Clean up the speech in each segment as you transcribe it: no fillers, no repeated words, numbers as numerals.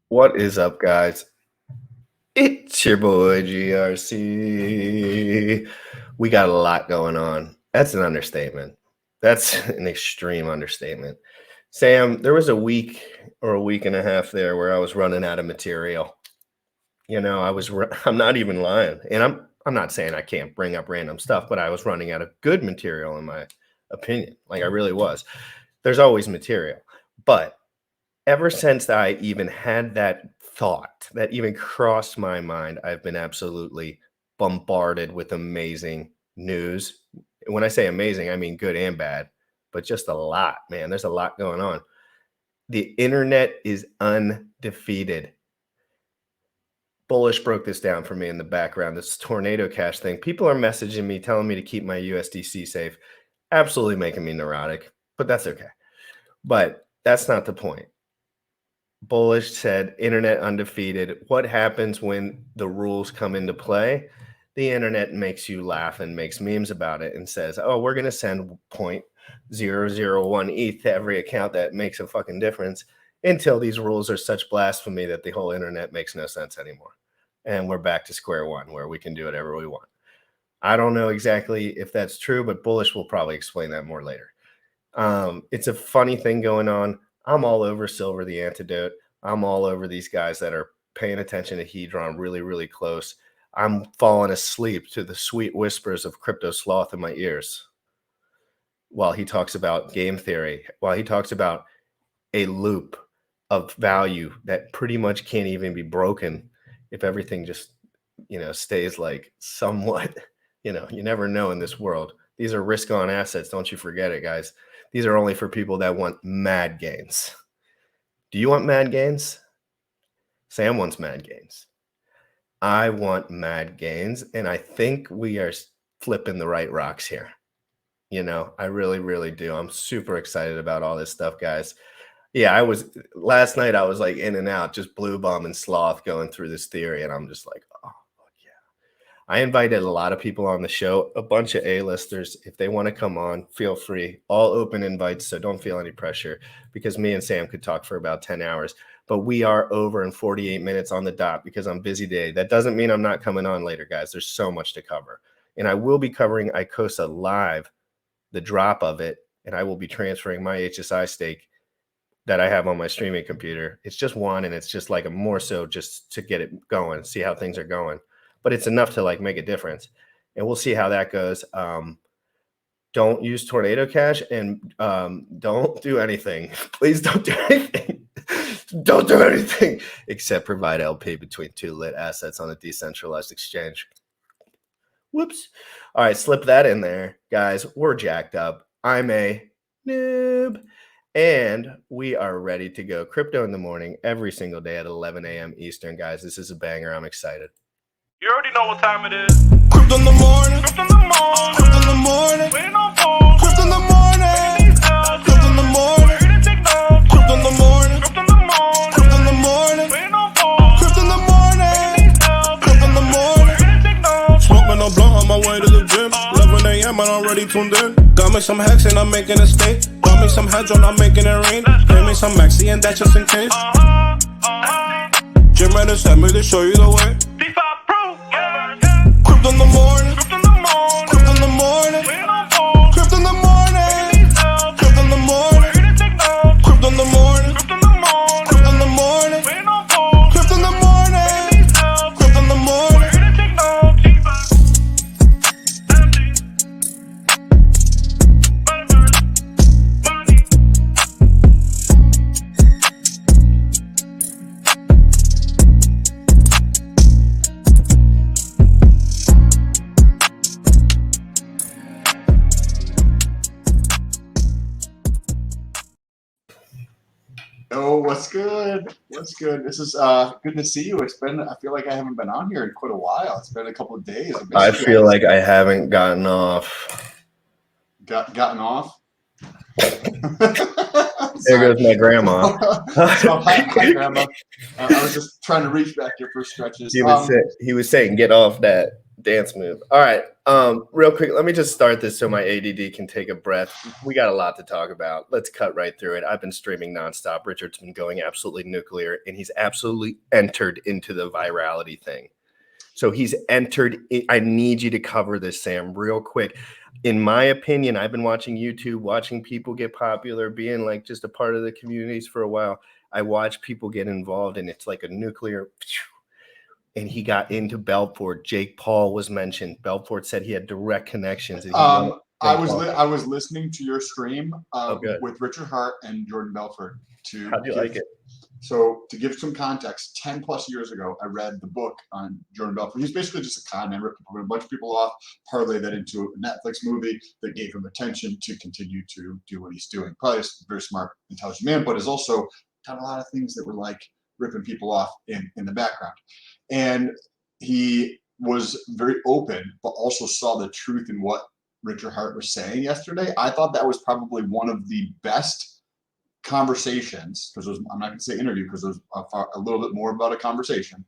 What is up, guys? It's your boy GRC. We got a lot going on. That's an understatement. That's an extreme understatement. Sam, there was a week or a week and a half there where I was running out of material. I'm not even lying. And I'm not saying I can't bring up random stuff, but I was running out of good material in my opinion. Like I really was. There's always material. But ever since I even had that thought, that even crossed my mind, I've been absolutely bombarded with amazing news. When I say amazing, I mean good and bad, but just a lot, man. There's a lot going on. The internet is undefeated. Bullish broke this down for me in the background. This tornado cash thing. People are messaging me, telling me to keep my USDC safe. Absolutely making me neurotic, but that's okay. But that's not the point. Bullish said, internet undefeated. What happens when the rules come into play? The internet makes you laugh and makes memes about it and says, oh, we're going to send 0.001 ETH to every account that makes a fucking difference until these rules are such blasphemy that the whole internet makes no sense anymore. And we're back to square one where we can do whatever we want. I don't know exactly if that's true, but Bullish will probably explain that more later. It's a funny thing going on. I'm all over Silver the Antidote. I'm all over these guys that are paying attention to Hedron really, really close. I'm falling asleep to the sweet whispers of Crypto Sloth in my ears while he talks about game theory, while he talks about a loop of value that pretty much can't even be broken if everything just, stays like somewhat, you never know in this world. These are risk-on assets. Don't you forget it, guys. These are only for people that want mad gains. Do you want mad gains? Sam wants mad gains. I want mad gains, and I think we are flipping the right rocks here. I really, really do. I'm super excited about all this stuff, guys. Yeah, last night I was like in and out, just blue bomb and sloth going through this theory, and I'm just like, oh, yeah. I invited a lot of people on the show, a bunch of A-listers. If they want to come on, feel free. All open invites, so don't feel any pressure because me and Sam could talk for about 10 hours. But we are over in 48 minutes on the dot because I'm busy today. That doesn't mean I'm not coming on later, guys. There's so much to cover. And I will be covering ICosa live, the drop of it, and I will be transferring my HSI stake that I have on my streaming computer. It's just one, and it's just like a more so just to get it going, see how things are going. But it's enough to like make a difference. And we'll see how that goes. Don't use Tornado Cash and don't do anything. Please don't do anything. Don't do anything except provide LP between two lit assets on a decentralized exchange. Whoops. All right, slip that in there. Guys, we're jacked up. I'm a noob. And we are ready to go. Crypto in the morning every single day at 11 a.m. Eastern, guys. This is a banger. I'm excited. You already know what time it is. Crypto in the morning. Crypto in the morning. Crypto in the morning. Waiting on phone. Crypto in the morning. Crypto in the morning. Ready to take notes. Crypto in the morning. Crypto in the morning. Crypto in the morning. Waiting on phone. Crypto in the morning. Crypto in the morning. Ready to take notes. Smoking a blunt on my way to the gym. 11 a.m. and I'm already tuned in. Got me some hacks and I'm making a stake. Got me some heads on, I'm making it rain. Pay me some maxi and that just in case. Jim ready sent me to show you the way. Crypto in the morning. Crypto in the morning. Crypto in the morning. Crypto in the morning. Crypto in the morning. Crypto in the morning. Crypto in the morning. Crypto in the morning. Crypto in the morning. Crypto in the morning. Oh, what's good? What's good? This is good to see you. I feel like I haven't been on here in quite a while. It's been a couple of days. I feel like I haven't gotten off. Gotten off? There goes my grandma. Hi, Grandma. I was just trying to reach back here for stretches. He was saying, get off that Dance move. All right. Real quick, let me just start this so my ADD can take a breath. We got a lot to talk about. Let's cut right through it. I've been streaming nonstop. Richard's been going absolutely nuclear, and he's absolutely entered into the virality thing. So he's entered. I need you to cover this, Sam, real quick. In my opinion, I've been watching YouTube, watching people get popular, being like just a part of the communities for a while. I watch people get involved, and it's like a nuclear. And he got into Belfort. Jake Paul was mentioned. Belfort said he had direct connections. And I was listening to your stream good. with Richard Hart and Jordan Belfort. How do you like it? So to give some context, 10 plus years ago, I read the book on Jordan Belfort. He's basically just a con man, ripped a bunch of people off, parlay that into a Netflix movie that gave him attention to continue to do what he's doing. Probably a very smart, intelligent man, but has also done a lot of things that were like ripping people off in the background. And he was very open, but also saw the truth in what Richard Hart was saying yesterday. I thought that was probably one of the best conversations, because I'm not going to say interview, because it was a little bit more about a conversation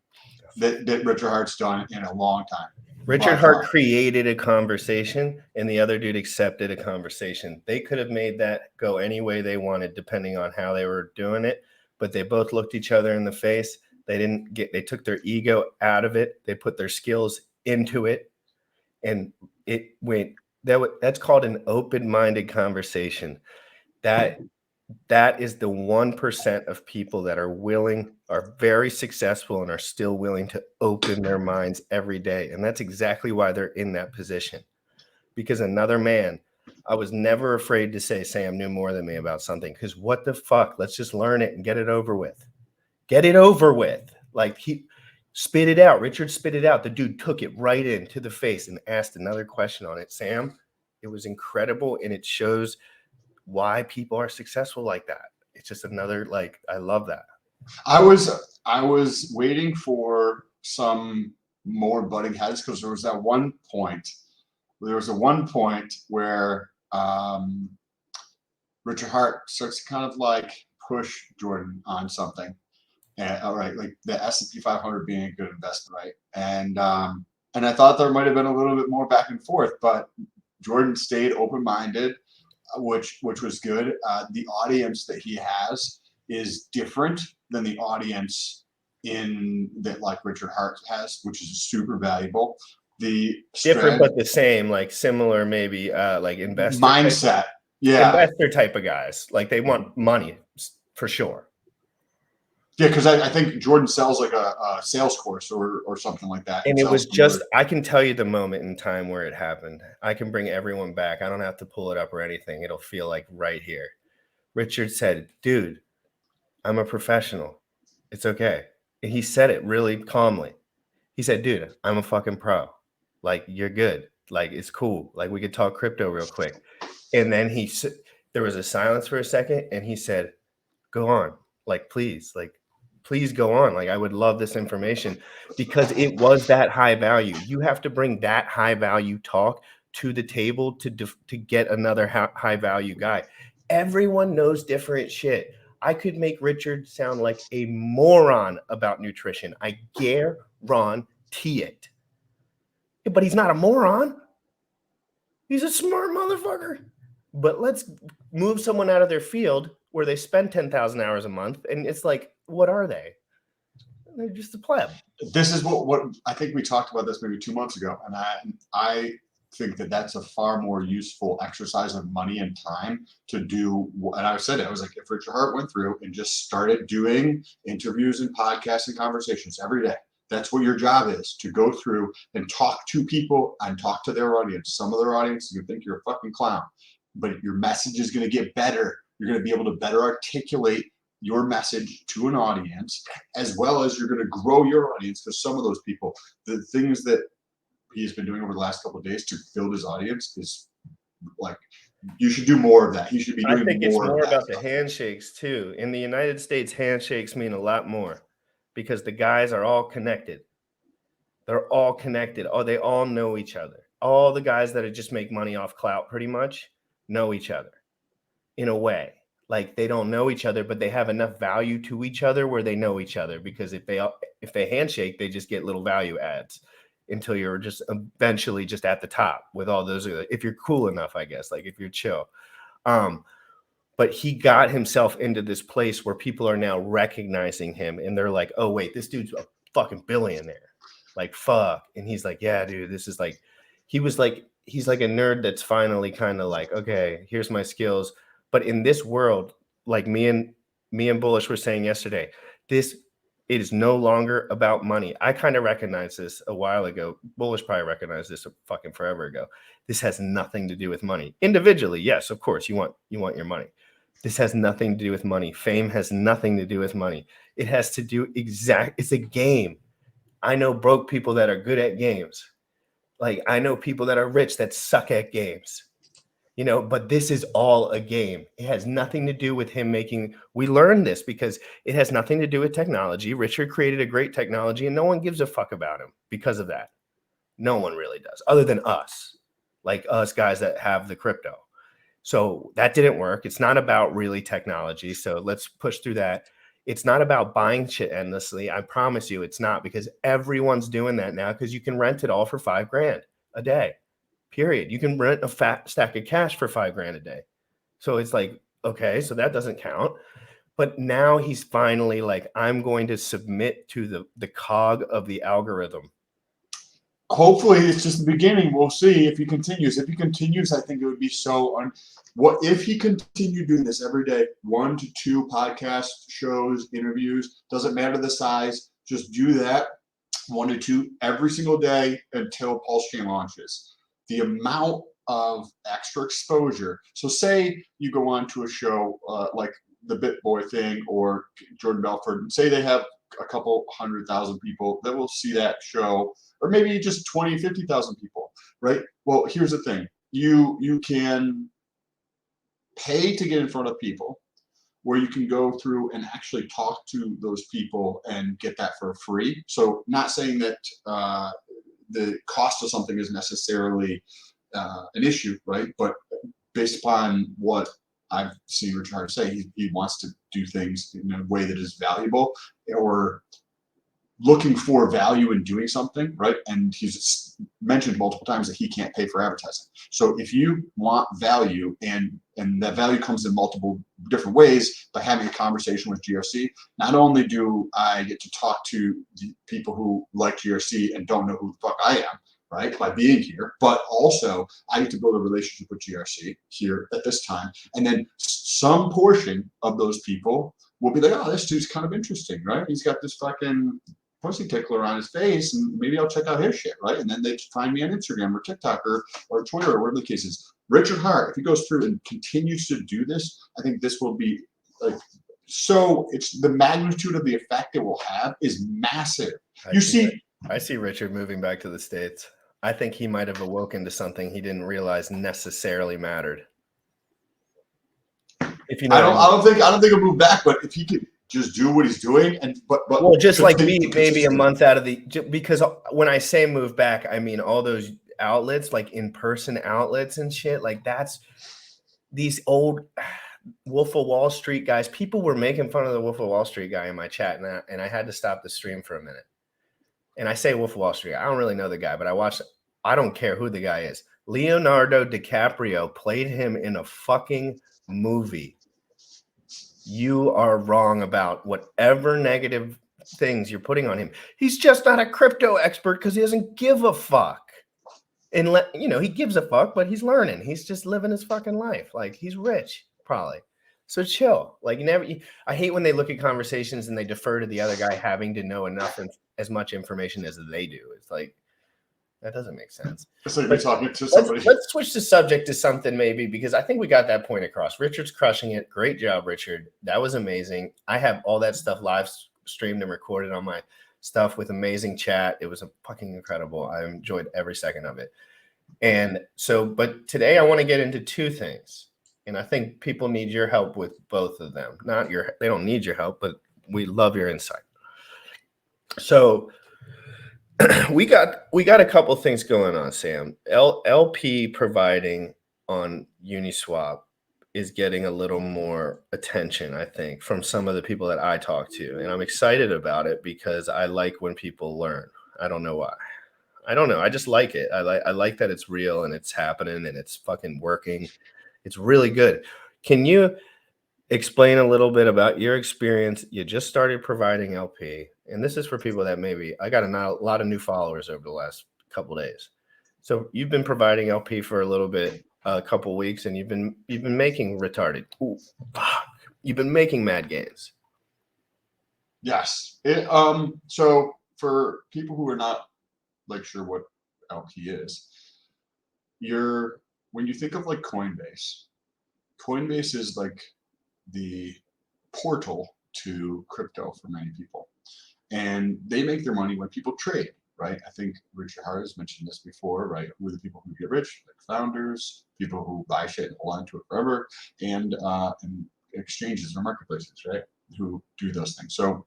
that Richard Hart's done in a long time. Richard Hart created a conversation, and the other dude accepted a conversation. They could have made that go any way they wanted, depending on how they were doing it, but they both looked each other in the face. They took their ego out of it. They put their skills into it. And it went, that's called an open-minded conversation. That is the 1% of people that are very successful and are still willing to open their minds every day. And that's exactly why they're in that position. Because another man, I was never afraid to say Sam knew more than me about something. Because what the fuck? Let's just learn it and get it over with. Get it over with. Like, he spit it out. Richard spit it out. The dude took it right into the face and asked another question on it. Sam, it was incredible, and it shows why people are successful like that. It's just another, like, I love that. I was waiting for some more butting heads, because there was that one point. There was a one point where Richard Hart starts to kind of like push Jordan on something. And all right, like the S&P 500 being a good investment, right? And I thought there might have been a little bit more back and forth, but Jordan stayed open-minded, which was good. The audience that he has is different than the audience that like Richard Hart has, which is super valuable. The different but the same, like similar, maybe like investor mindset. Investor type of guys. Like, they want money for sure. Yeah, because I think Jordan sells like a sales course or something like that. And it was just, I can tell you the moment in time where it happened. I can bring everyone back. I don't have to pull it up or anything. It'll feel like right here. Richard said, dude, I'm a professional. It's okay. And he said it really calmly. He said, dude, I'm a fucking pro. Like, you're good. Like, it's cool. Like, we could talk crypto real quick. And then there was a silence for a second, and he said, go on. Like, please go on. Like, I would love this information, because it was that high value. You have to bring that high value talk to the table to get another high value guy. Everyone knows different shit. I could make Richard sound like a moron about nutrition. I guarantee it. But he's not a moron. He's a smart motherfucker. But let's move someone out of their field where they spend 10,000 hours a month, and it's like, what are they? They're just a pleb. This is what I think we talked about this maybe 2 months ago, and I think that's a far more useful exercise of money and time to do. And I said it, I was like, if Richard Hart went through and just started doing interviews and podcasts and conversations every day, that's what your job is, to go through and talk to people and talk to their audience. Some of their audience, you think you're a fucking clown, but your message is going to get better. You're going to be able to better articulate your message to an audience, as well as you're going to grow your audience, because some of those people, the things that he's been doing over the last couple of days to build his audience is like, you should do more of that. He should be doing more. I think it's more about the handshakes too. In the United States, handshakes mean a lot more, because the guys are all connected. They're all connected. Oh, they all know each other. All the guys that just make money off clout pretty much know each other in a way. Like, they don't know each other, but they have enough value to each other where they know each other, because if they handshake, they just get little value adds. until you're just eventually just at the top with all those, if you're cool enough, I guess, like if you're chill. But he got himself into this place where people are now recognizing him and they're like, oh, wait, this dude's a fucking billionaire. Like, fuck. And he's like, yeah, dude, this is like, he's like a nerd that's finally kind of like, okay, here's my skills. But in this world, like me and Bullish were saying yesterday, it is no longer about money. I kind of recognized this a while ago. Bullish probably recognized this fucking forever ago. This has nothing to do with money. Individually, yes, of course, you want your money. This has nothing to do with money. Fame has nothing to do with money. It has to do it's a game. I know broke people that are good at games. Like I know people that are rich that suck at games. But this is all a game. It has nothing to do with him we learned this because it has nothing to do with technology. Richard created a great technology and no one gives a fuck about him because of that. No one really does, other than us, like us guys that have the crypto. So that didn't work. It's not about really technology. So let's push through that. It's not about buying shit endlessly. I promise you it's not, because everyone's doing that now because you can rent it all for $5,000 a day. Period. You can rent a fat stack of cash for $5,000 a day. So it's like, okay, so that doesn't count. But now he's finally like, I'm going to submit to the cog of the algorithm. Hopefully it's just the beginning. We'll see if he continues. If he continues, I think it would be what if he continued doing this every day, 1 to 2 podcast shows, interviews, doesn't matter the size, just do that 1 to 2 every single day until Pulse Chain launches. The amount of extra exposure. So say you go on to a show like the BitBoy thing or Jordan Belfort, and say they have a couple 100,000 people that will see that show, or maybe just 20, 50,000 people, right? Well, here's the thing. You can pay to get in front of people, where you can go through and actually talk to those people and get that for free. So not saying that the cost of something is necessarily an issue, right? But based upon what I've seen Richard say, he wants to do things in a way that is valuable, or looking for value in doing something, right? And he's mentioned multiple times that he can't pay for advertising. So if you want value, and that value comes in multiple different ways, by having a conversation with GRC, not only do I get to talk to the people who like GRC and don't know who the fuck I am, right, by being here, but also I get to build a relationship with GRC here at this time. And then some portion of those people will be like, oh, this dude's kind of interesting, right? He's got this fucking pussy tickler on his face, and maybe I'll check out his shit, right? And then they find me on Instagram or TikTok or Twitter or whatever the case is. Richard Hart, if he goes through and continues to do this, I think this will be like, so it's the magnitude of the effect it will have is massive. I see Richard moving back to the States. I think he might have awoken to something he didn't realize necessarily mattered. If you know, I don't think he'll move back, but if he could just do what he's doing, and but well, just like me, maybe a month out of the, because when I say move back, I mean all those outlets, like in-person outlets and shit, like that's these old Wolf of Wall Street guys. People were making fun of the Wolf of Wall Street guy in my chat, and I had to stop the stream for a minute. And I say Wolf of Wall Street, I don't really know the guy, but I don't care who the guy is. Leonardo DiCaprio played him in a fucking movie. You are wrong about whatever negative things you're putting on him. He's just not a crypto expert because he doesn't give a fuck. And he gives a fuck, but he's learning. He's just living his fucking life. Like, he's rich, probably. So chill. Like, I hate when they look at conversations and they defer to the other guy having to know enough and as much information as they do. It's like, that doesn't make sense. It's like we're talking to somebody. Let's switch the subject to something maybe, because I think we got that point across. Richard's crushing it. Great job, Richard. That was amazing. I have all that stuff live streamed and recorded on my stuff with amazing chat. It was fucking incredible. I enjoyed every second of it. And so, but today I want to get into two things. And I think people need your help with both of them. They don't need your help, but we love your insight. So we got a couple things going on, Sam. LP providing on Uniswap is getting a little more attention, I think, from some of the people that I talk to. And I'm excited about it because I like when people learn. I don't know why. I don't know. I just like it. I like that it's real and it's happening and it's fucking working. It's really good. Can you explain a little bit about your experience? You just started providing LP, and this is for people that maybe I got a lot of new followers over the last couple days. So you've been providing LP for a little bit, a couple weeks, and you've been making retarded. Ooh, fuck. You've been making mad gains. Yes. So for people who are not like sure what LP is, when you think of like Coinbase is like the portal to crypto for many people, and they make their money when people trade, right? I think Richard Hart has mentioned this before, right? Who are the people who get rich? Like founders, people who buy shit and hold on to it forever, and exchanges or marketplaces, right? Who do those things. So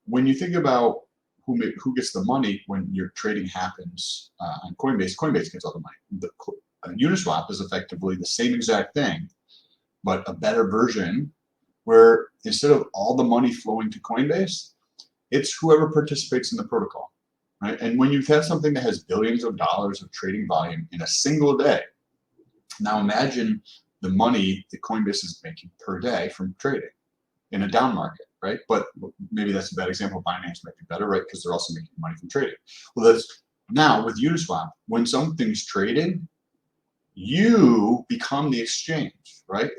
when you think about who gets the money when your trading happens on Coinbase, Coinbase gets all the money. Uniswap is effectively the same exact thing, but a better version where instead of all the money flowing to Coinbase, it's whoever participates in the protocol, right? And when you have something that has billions of dollars of trading volume in a single day, now imagine the money that Coinbase is making per day from trading in a down market, right? But maybe that's a bad example. Binance might be better, right? Because they're also making money from trading. Well, now with Uniswap, when something's trading, you become the exchange, right?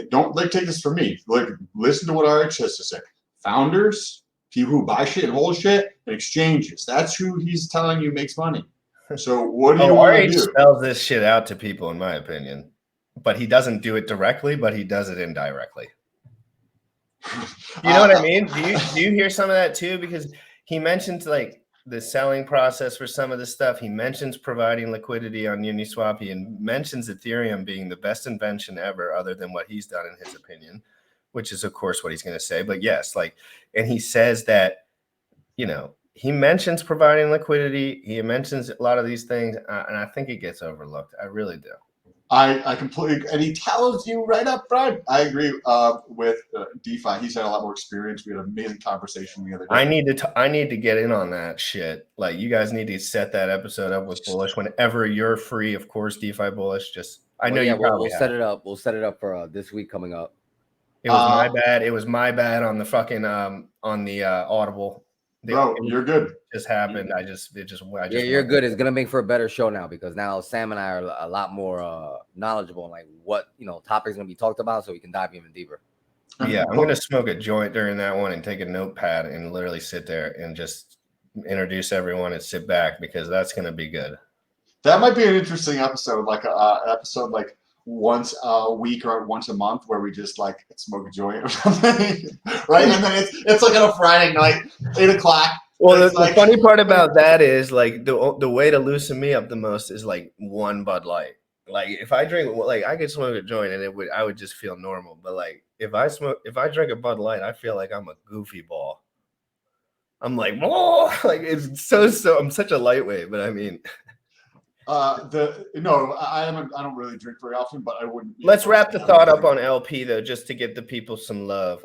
Don't like take this from me. Like listen to what RX has to say. Founders, people who buy shit and hold shit, and exchanges. That's who he's telling you makes money. So what do you want to RH do? spells this shit out to people, in my opinion, but he doesn't do it directly, but he does it indirectly. You know what I mean? Do you hear some of that too? Because he mentions like the selling process for some of the stuff. He mentions providing liquidity on Uniswap. He mentions Ethereum being the best invention ever, other than what he's done in his opinion, which is of course what he's going to say. But yes, like, and he says that, you know, he mentions providing liquidity. He mentions a lot of these things, and I think it gets overlooked. I really do. I completely, and he tells you right up front. I agree with DeFi. He's had a lot more experience. We had an amazing conversation the other day. I need to get in on that shit. Like, you guys need to set that episode up with Bullish whenever you're free. Of course, DeFi Bullish. We'll set it up. We'll set it up for this week coming up. It was my bad. It was my bad on the fucking on the Audible. Bro, you're good. Just happened. You're good. It's gonna make for a better show now because now Sam and I are a lot more knowledgeable on like what topics gonna be talked about, so we can dive even deeper. Yeah, I'm gonna smoke a joint during that one and take a notepad and literally sit there and just introduce everyone and sit back because that's gonna be good. That might be an interesting episode, like a episode like once a week or once a month where we just like smoke a joint or something, right? And then it's like on a Friday night, 8:00. Well, the funny part about that is like the way to loosen me up the most is like one Bud Light. Like if I drink, like I could smoke a joint and I would just feel normal. But like if I drink a Bud Light, I feel like I'm a goofy ball. I'm like, oh, like it's so I'm such a lightweight, but I mean. I don't really drink very often, but I wouldn't. Let's wrap the thought up on LP though, just to give the people some love.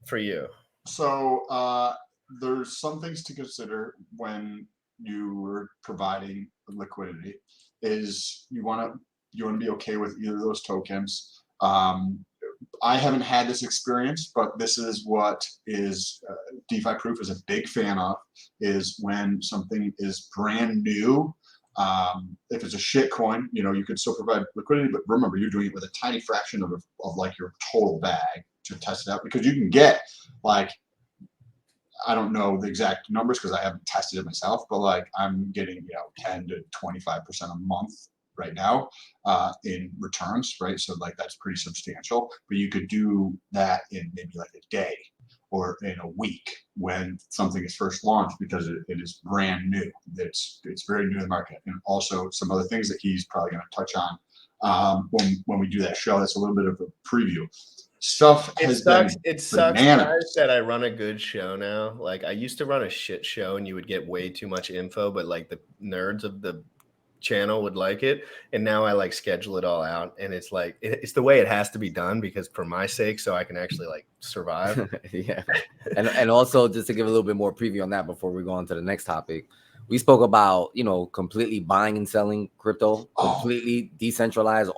For you. So there's some things to consider when you are providing liquidity. Is you want to be okay with either of those tokens. I haven't had this experience, but this is what is DeFi Proof is a big fan of. Is when something is brand new. If it's a shit coin, you could still provide liquidity, but remember you're doing it with a tiny fraction of like your total bag to test it out, because you can get like, I don't know the exact numbers because I haven't tested it myself, but like I'm getting 10 to 25% a month right now in returns, right? So like that's pretty substantial, but you could do that in maybe like a day or in a week when something is first launched, because it is brand new. It's very new to the market. And also some other things that he's probably going to touch on when we do that show. That's a little bit of a preview. It sucks guys, that I run a good show now. Like I used to run a shit show and you would get way too much info, but like the nerds of the channel would like it, and now I like schedule it all out, and it's like it's the way it has to be done because for my sake, so I can actually like survive. Yeah. And also just to give a little bit more preview on that before we go on to the next topic, We spoke about, completely buying and selling crypto, Oh. completely decentralized,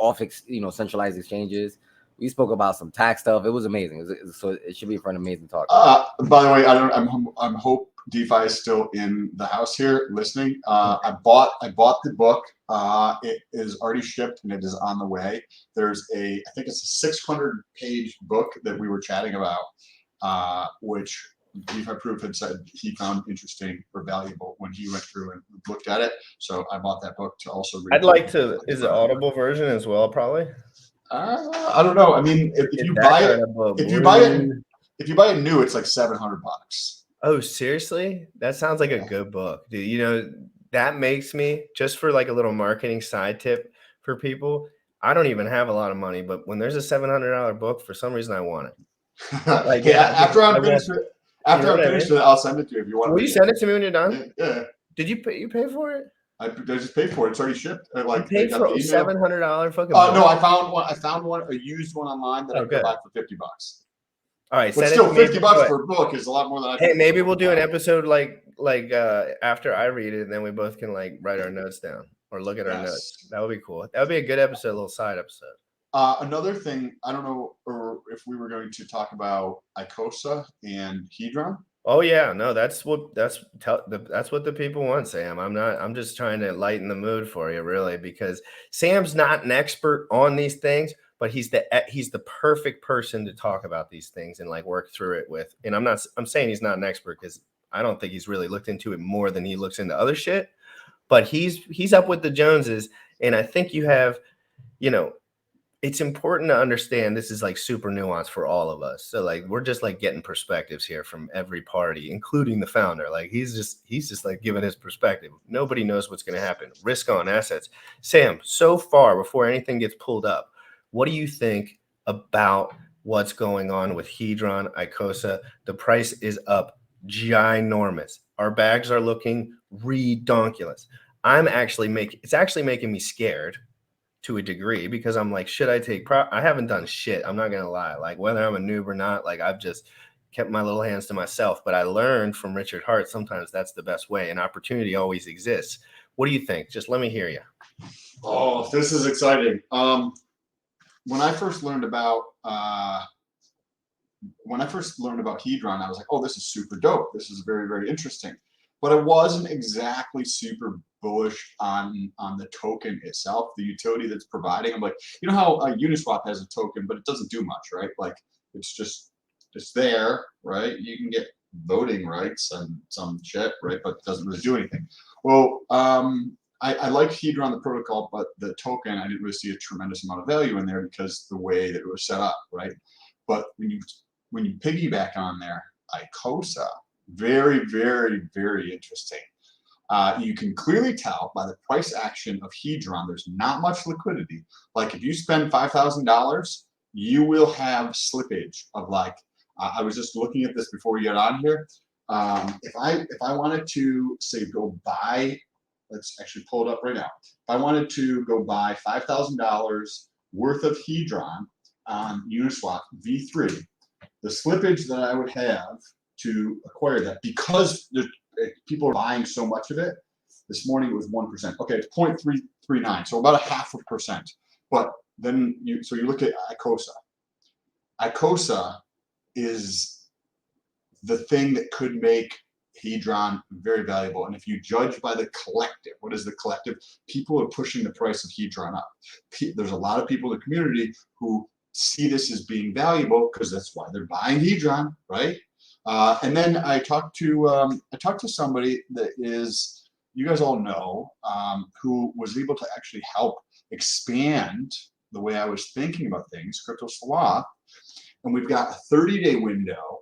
centralized exchanges. We spoke about some tax stuff. It was amazing. So it should be for an amazing talk. By the way, I'm hope DeFi is still in the house here listening. I bought the book. It is already shipped and it is on the way. There's I think it's a 600-page book that we were chatting about, which DeFi Proof had said he found interesting or valuable when he went through and looked at it. So I bought that book to also read. I'd like to. Is it Audible version as well? Probably. I don't know. I mean, if you buy it, if you buy it new, it's like $700. Oh, seriously? That sounds like a good book, dude. That makes me, just for like a little marketing side tip for people. I don't even have a lot of money, but when there's a $700 book, for some reason I want it. Like, hey, after I'm finished with it, I'll send it to you if you want. Will you send it to me when you're done? Yeah. Did you pay for it? I just paid for it. It's already shipped. You paid for a $700 fucking book? No, I found one, a used one online that I could buy for $50. All right, but still, $50 for a book is a lot more than I. Hey, maybe we'll do an episode like after I read it, and then we both can like write our notes down or look at our notes. That would be cool. That would be a good episode, a little side episode. Another thing, I don't know, or if we were going to talk about ICosa and Hedron. Oh yeah, no, that's what the people want, Sam. I'm just trying to lighten the mood for you, really, because Sam's not an expert on these things, but he's the perfect person to talk about these things and like work through it with. And I'm saying he's not an expert because I don't think he's really looked into it more than he looks into other shit. But he's up with the Joneses, and I think you have, it's important to understand this is like super nuanced for all of us. So like we're just like getting perspectives here from every party, including the founder. Like he's just like giving his perspective. Nobody knows what's going to happen. Risk on assets. Sam, so far before anything gets pulled up, what do you think about what's going on with Hedron, ICosa? The price is up ginormous. Our bags are looking redonkulous. It's actually making me scared to a degree, because I'm like, should I take I haven't done shit. I'm not gonna lie. Like whether I'm a noob or not, like I've just kept my little hands to myself. But I learned from Richard Hart, sometimes that's the best way. An opportunity always exists. What do you think? Just let me hear you. Oh, this is exciting. When I first learned about Hedron, I was like, oh, this is super dope. This is very, very interesting. But I wasn't exactly super bullish on the token itself, the utility that's providing. I'm like, you know how Uniswap has a token, but it doesn't do much, right? Like it's there, right? You can get voting rights and some shit, right? But it doesn't really do anything. Well, I like Hedron, the protocol, but the token, I didn't really see a tremendous amount of value in there because the way that it was set up, right? But when you piggyback on there, ICosa, very, very, very interesting. You can clearly tell by the price action of Hedron, there's not much liquidity. Like if you spend $5,000, you will have slippage of like, I was just looking at this before we get on here. If I wanted to say go buy, let's actually pull it up right now. If I wanted to go buy $5,000 worth of Hedron on Uniswap V3, the slippage that I would have to acquire that, because people are buying so much of it. This morning it was 1%. Okay, it's 0.339, so about 0.5%. But then you look at ICosa. ICosa is the thing that could make Hedron very valuable. And if you judge by the collective, what is the collective? People are pushing the price of Hedron up. There's a lot of people in the community who see this as being valuable because that's why they're buying Hedron, right? And then I talked to somebody that is, you guys all know, who was able to actually help expand the way I was thinking about things, Crypto Sloth. And we've got a 30-day window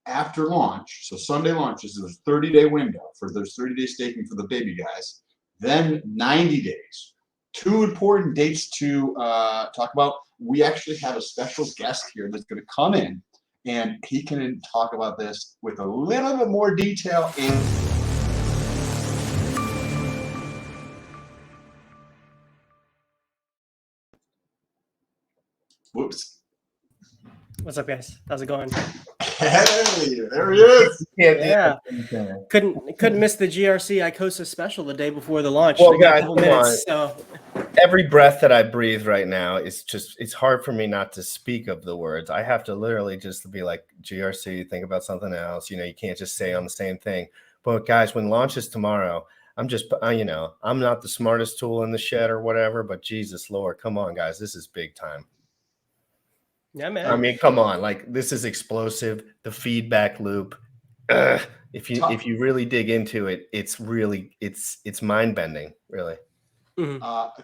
after launch. So Sunday launches, there's a 30-day window there's 30-day staking for the baby guys. Then 90 days. Two important dates to talk about. We actually have a special guest here that's going to come in, and he can talk about this with a little bit more detail. Whoops. What's up, guys? How's it going? Hey, there he is. Can't do Yeah. that. Couldn't miss the GRC ICosa special the day before the launch. Well, I got guys, a couple come minutes, so Every breath that I breathe right now is just, it's hard for me not to speak of the words. I have to literally just be like, GRC, think about something else. You know, you can't just say on the same thing. But guys, when launch is tomorrow, I'm just, you know, I'm not the smartest tool in the shed or whatever, but Jesus Lord, come on, guys, this is big time. yeah, man. I mean, come on, like this is explosive. The feedback loop. If you really dig into it, it's really it's mind bending, really.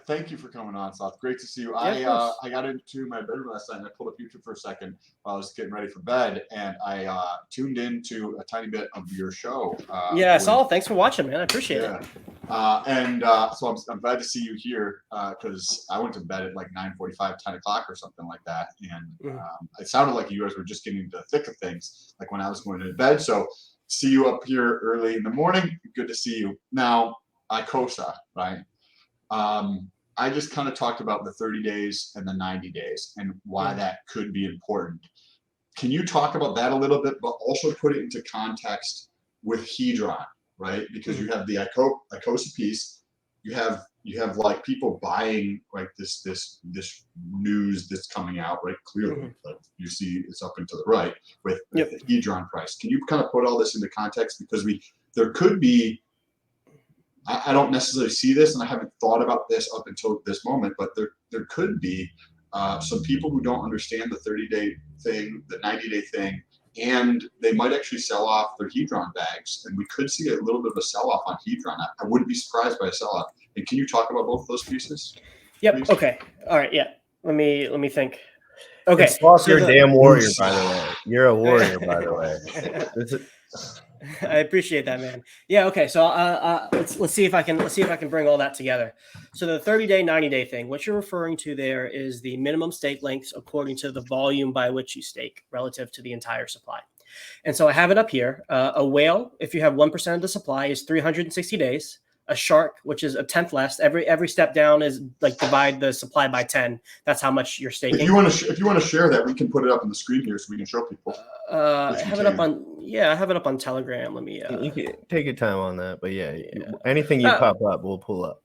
Thank you for coming on, Sloth. Great to see you. Yeah, I got into my bedroom last night and I pulled up YouTube for a second while I was getting ready for bed, and I tuned into a tiny bit of your show. Yeah, I saw. Thanks for watching, man. I appreciate it. So I'm glad to see you here because I went to bed at like 9:45, 10 o'clock or something like that, and it sounded like you guys were just getting into the thick of things, like when I was going to bed. So see you up here early in the morning. Good to see you. Now, ICosa, right? I just kind of talked about the 30 days and the 90 days and why that could be important. Can you talk about that a little bit, but also put it into context with Hedron, right? Because you have the ICosa piece, you have like people buying like this news that's coming out, right? Clearly, like you see it's up and to the right with the Hedron price. Can you kind of put all this into context, because there could be, I don't necessarily see this, and I haven't thought about this up until this moment, but there could be some people who don't understand the 30-day thing, the 90-day thing, and they might actually sell off their Hedron bags, and we could see a little bit of a sell-off on Hedron. I wouldn't be surprised by a sell-off. And can you talk about both of those pieces? Yep. Please? Okay. All right. Yeah. Let me think. Okay. Sloth, you're a damn warrior, by the way. You're a warrior, by the way. I appreciate that, man. Yeah. Okay. So let's see if I can bring all that together. So the 30-day, 90-day thing, what you're referring to there is the minimum stake lengths according to the volume by which you stake relative to the entire supply. And so I have it up here. A whale, if you have 1% of the supply, is 360 days. A shark, which is a tenth less. Every step down is like divide the supply by 10. That's how much you're staking. If you want to share that, we can put it up on the screen here so we can show people. I have it up on Telegram. Let me. You can take your time on that, but anything you pop up, we'll pull up.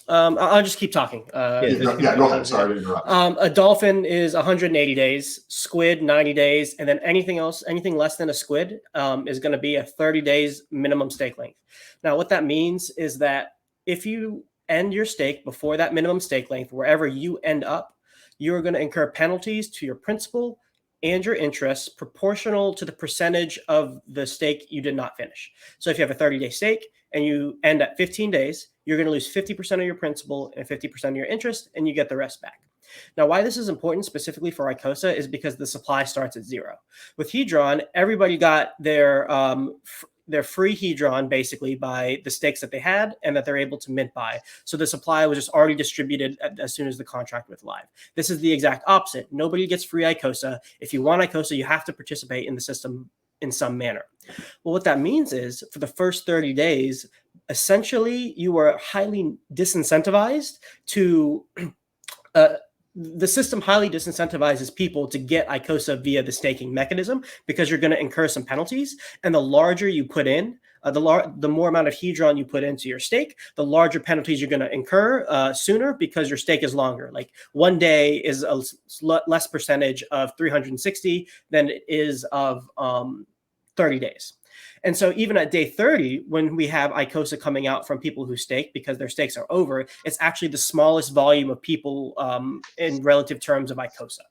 I'll just keep talking. Go ahead. Sorry to interrupt. A dolphin is 180 days, squid 90 days, and then anything less than a squid is going to be a 30 days minimum stake length. Now, what that means is that if you end your stake before that minimum stake length, wherever you end up, you are going to incur penalties to your principal and your interest proportional to the percentage of the stake you did not finish. So if you have a 30-day stake and you end at 15 days, you're going to lose 50% of your principal and 50% of your interest, and you get the rest back. Now, why this is important specifically for ICosa is because the supply starts at 0. With Hedron, everybody got their free Hedron basically by the stakes that they had and that they're able to mint by. So the supply was just already distributed as soon as the contract went live. This is the exact opposite. Nobody gets free ICosa. If you want ICosa, you have to participate in the system in some manner. Well, what that means is for the first 30 days, essentially you are highly disincentivized to the system highly disincentivizes people to get ICosa via the staking mechanism because you're going to incur some penalties. And the larger you put in, the more amount of Hedron you put into your stake, the larger penalties you're going to incur sooner because your stake is longer. Like 1 day is a less percentage of 360 than it is of 30 days. And so even at day 30, when we have ICosa coming out from people who stake because their stakes are over, it's actually the smallest volume of people in relative terms of ICosa.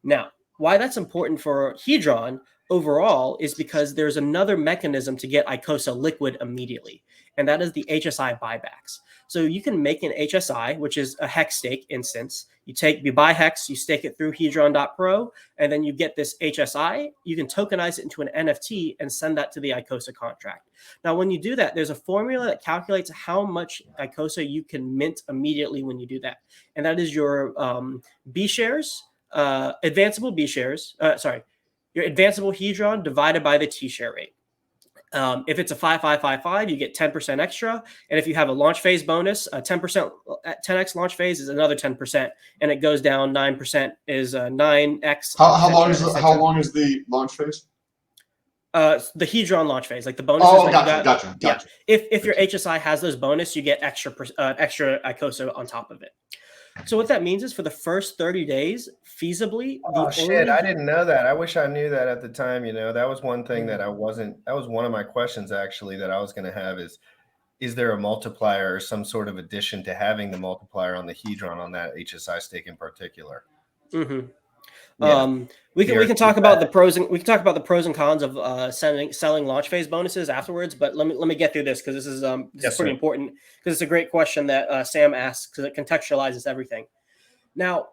Now, why that's important for Hedron overall is because there's another mechanism to get ICosa liquid immediately, and that is the HSI buybacks. So you can make an HSI, which is a hex stake instance. You buy hex, you stake it through Hedron.pro, and then you get this HSI. You can tokenize it into an NFT and send that to the ICosa contract. Now, when you do that, there's a formula that calculates how much ICosa you can mint immediately when you do that. And that is your B shares, advanceable B shares, your advanceable Hedron divided by the T-share rate. If it's a 5-5-5-5, you get 10% extra. And if you have a launch phase bonus, a 10% at 10x launch phase is another 10%, and it goes down 9% is 9x. How long is the launch phase? The Hedron launch phase, like the bonuses. Oh, that gotcha. Yeah. If your HSI has those bonus, you get extra ICosa on top of it. So what that means is for the first 30 days, feasibly. Oh shit! I didn't know that. I wish I knew that at the time. You know, that was one thing that I wasn't. That was one of my questions actually that I was going to have is there a multiplier or some sort of addition to having the multiplier on the Hedron on that HSI stake in particular? Mm-hmm. Yeah. We can talk about the pros and cons of selling launch phase bonuses afterwards. But let me get through this because this is pretty important, because it's a great question that Sam asks, because it contextualizes everything. Now,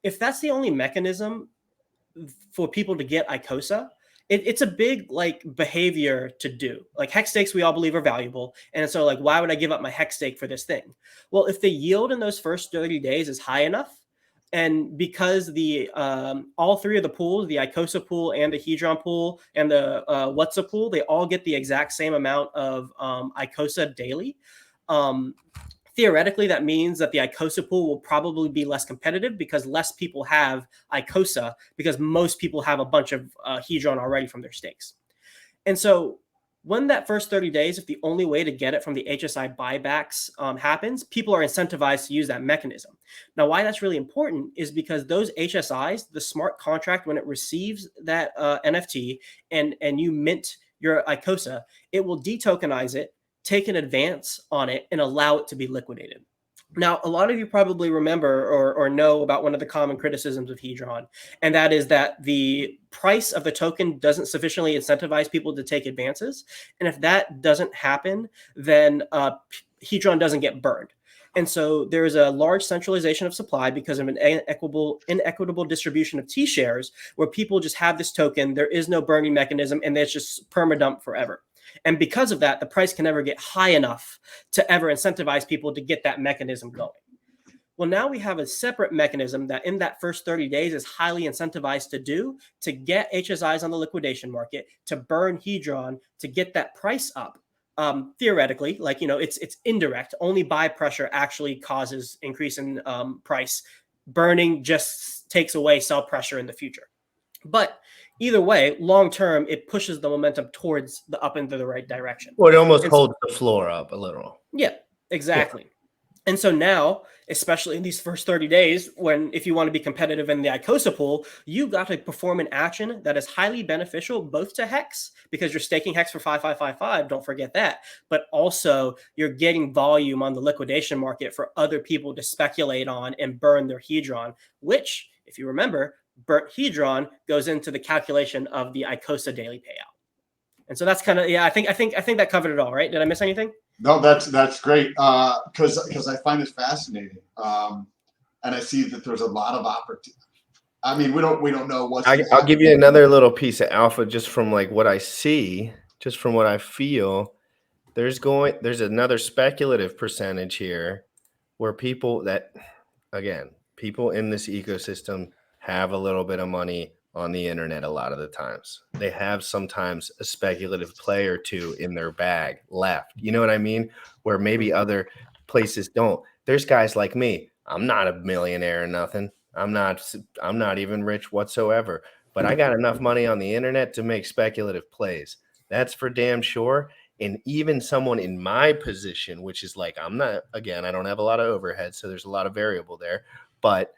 if that's the only mechanism for people to get ICosa, it's a big like behavior to do. Like hex stakes, we all believe are valuable, and so like, why would I give up my hex stake for this thing? Well, if the yield in those first 30 days is high enough, and because the all three of the pools, the ICosa pool and the Hedron pool and the Whatsa pool, they all get the exact same amount of ICosa daily. Theoretically, that means that the ICosa pool will probably be less competitive because less people have ICosa, because most people have a bunch of Hedron already from their stakes. And so when that first 30 days, if the only way to get it from the HSI buybacks happens, people are incentivized to use that mechanism. Now, why that's really important is because those HSIs, the smart contract, when it receives that NFT and you mint your ICosa, it will detokenize it, take an advance on it, and allow it to be liquidated. Now, a lot of you probably remember or know about one of the common criticisms of Hedron, and that is that the price of the token doesn't sufficiently incentivize people to take advances. And if that doesn't happen, then Hedron doesn't get burned. And so there is a large centralization of supply because of an inequitable distribution of T shares, where people just have this token, there is no burning mechanism, and it's just permadump forever. And because of that, the price can never get high enough to ever incentivize people to get that mechanism going. Well, now we have a separate mechanism that in that first 30 days is highly incentivized to do, to get HSIs on the liquidation market, to burn Hedron, to get that price up. Theoretically, like, you know, it's indirect. Only buy pressure actually causes increase in price. Burning just takes away sell pressure in the future. But either way, long term, it pushes the momentum towards the up into the right direction. Well, it almost holds the floor up a little. Yeah, exactly. Yeah. And so now, especially in these first 30 days, if you want to be competitive in the ICosa pool, you got to perform an action that is highly beneficial both to Hex, because you're staking Hex for 5-5-5-5, don't forget that, but also you're getting volume on the liquidation market for other people to speculate on and burn their Hedron, which, if you remember, burnt Hedron goes into the calculation of the ICosa daily payout. And so that's kind of, I think that covered it all, right? Did I miss anything? No, that's great, because I find it fascinating, and I see that there's a lot of opportunity. I mean, we don't know what. I'll give you another little piece of alpha just from like what I see, just from what I feel. There's another speculative percentage here, where people in this ecosystem have a little bit of money on the internet. A lot of the times they have sometimes a speculative play or two in their bag left. You know what I mean? Where maybe other places don't. There's guys like me. I'm not a millionaire or nothing. I'm not even rich whatsoever, but I got enough money on the internet to make speculative plays. That's for damn sure. And even someone in my position, which is like, I don't have a lot of overhead, so there's a lot of variable there, but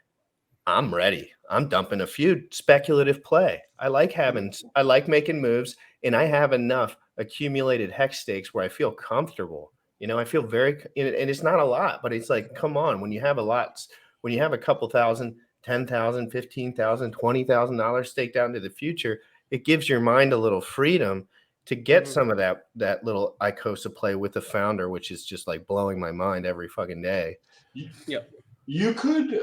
I'm ready. I'm dumping a few speculative play. I like making moves, and I have enough accumulated hex stakes where I feel comfortable. You know, I feel very, and it's not a lot, but it's like, come on, when you have a couple thousand, $10,000, $15,000, $20,000 staked out into the future, it gives your mind a little freedom to get some of that little ICosa play with the founder, which is just like blowing my mind every fucking day. Yeah. You could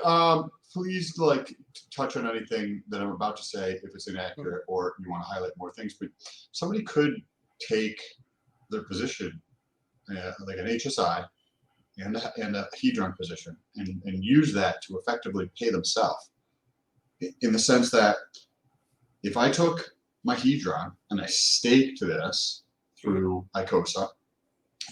please like touch on anything that I'm about to say if it's inaccurate or you want to highlight more things, but somebody could take their position, like an HSI and a Hedron position, and use that to effectively pay themselves, in the sense that if I took my Hedron and I staked this through ICosa,